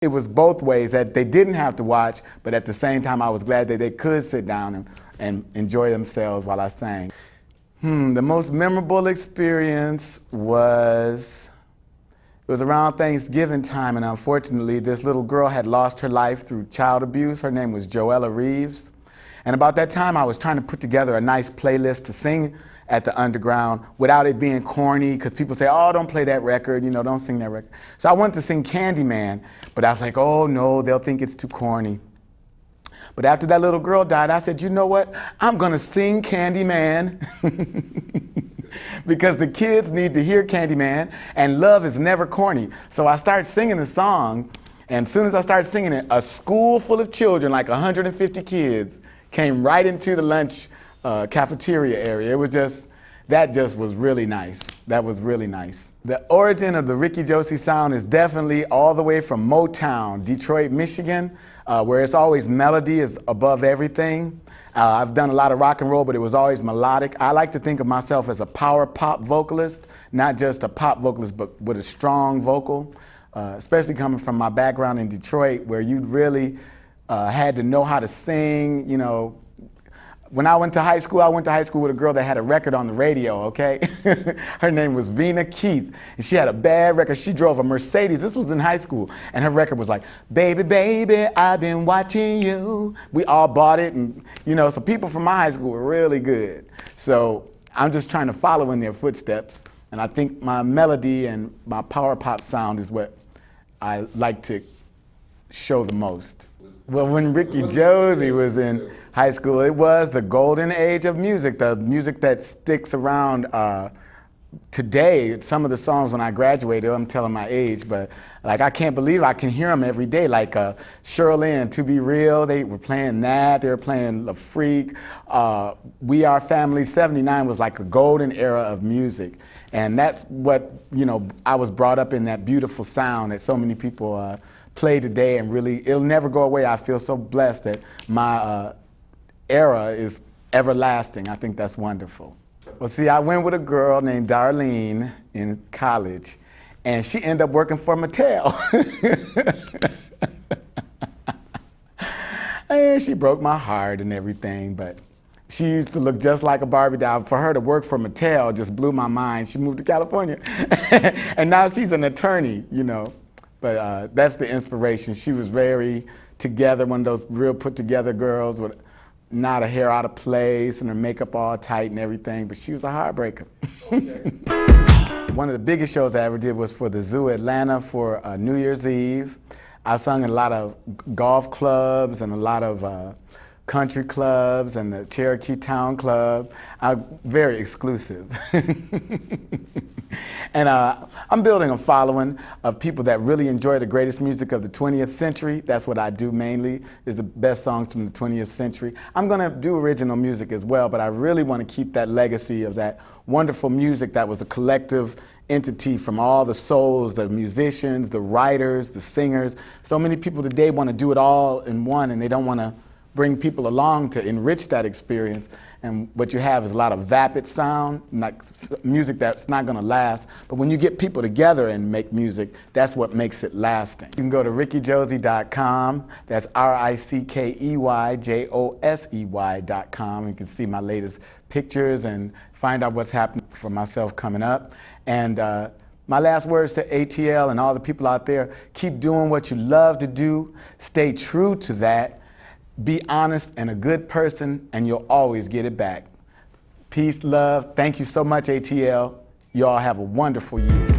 It was both ways, that they didn't have to watch, but at the same time I was glad that they could sit down and enjoy themselves while I sang. The most memorable experience was, it was around Thanksgiving time, and unfortunately this little girl had lost her life through child abuse. Her name was Joella Reeves. And about that time I was trying to put together a nice playlist to sing at the Underground without it being corny, because people say, oh, don't play that record, you know, don't sing that record. So I wanted to sing Candyman, but I was like, oh no, they'll think it's too corny. But after that little girl died, I said, you know what? I'm gonna sing Candyman because the kids need to hear Candyman, and love is never corny. So I started singing the song, and as soon as I started singing it, a school full of children, like 150 kids, came right into the lunch cafeteria area. It was just, that just was really nice. That was really nice. The origin of the Rickey Josey sound is definitely all the way from Motown, Detroit, Michigan, where it's always melody is above everything. I've done a lot of rock and roll, but it was always melodic. I like to think of myself as a power pop vocalist, not just a pop vocalist, but with a strong vocal, especially coming from my background in Detroit, where you really had to know how to sing, you know. When I went to high school with a girl that had a record on the radio, okay? Her name was Vina Keith, and she had a bad record. She drove a Mercedes. This was in high school, and her record was like, baby, baby, I've been watching you. We all bought it, and you know, so people from my high school were really good. So I'm just trying to follow in their footsteps, and I think my melody and my power pop sound is what I like to show the most. Well, when Rickey Josey was in high school, it was the golden age of music, the music that sticks around today. Some of the songs when I graduated, I'm telling my age, but like I can't believe I can hear them every day. Like Shirley and To Be Real, they were playing that. They were playing La Freak. We Are Family. 79 was like the golden era of music. And that's what, you know, I was brought up in, that beautiful sound that so many people play today, and really, it'll never go away. I feel so blessed that my era is everlasting. I think that's wonderful. Well, see, I went with a girl named Darlene in college, and she ended up working for Mattel. And she broke my heart and everything, but she used to look just like a Barbie doll. For her to work for Mattel just blew my mind. She moved to California, and now she's an attorney, you know. But that's the inspiration. She was very together, one of those real put-together girls with not a hair out of place and her makeup all tight and everything, but she was a heartbreaker. Okay. One of the biggest shows I ever did was for the Zoo Atlanta for New Year's Eve. I sung in a lot of golf clubs and a lot of country clubs and the Cherokee Town Club. Very exclusive. And I'm building a following of people that really enjoy the greatest music of the 20th century. That's what I do mainly, is the best songs from the 20th century. I'm gonna do original music as well, but I really wanna keep that legacy of that wonderful music that was a collective entity from all the souls, the musicians, the writers, the singers. So many people today wanna do it all in one, and they don't wanna bring people along to enrich that experience. And what you have is a lot of vapid sound, like music that's not gonna last. But when you get people together and make music, that's what makes it lasting. You can go to rickyjosey.com. That's RICKEYJOSEY.com. You can see my latest pictures and find out what's happening for myself coming up. And my last words to ATL and all the people out there: keep doing what you love to do. Stay true to that. Be honest and a good person, and you'll always get it back. Peace, love. Thank you so much, ATL. You all have a wonderful year.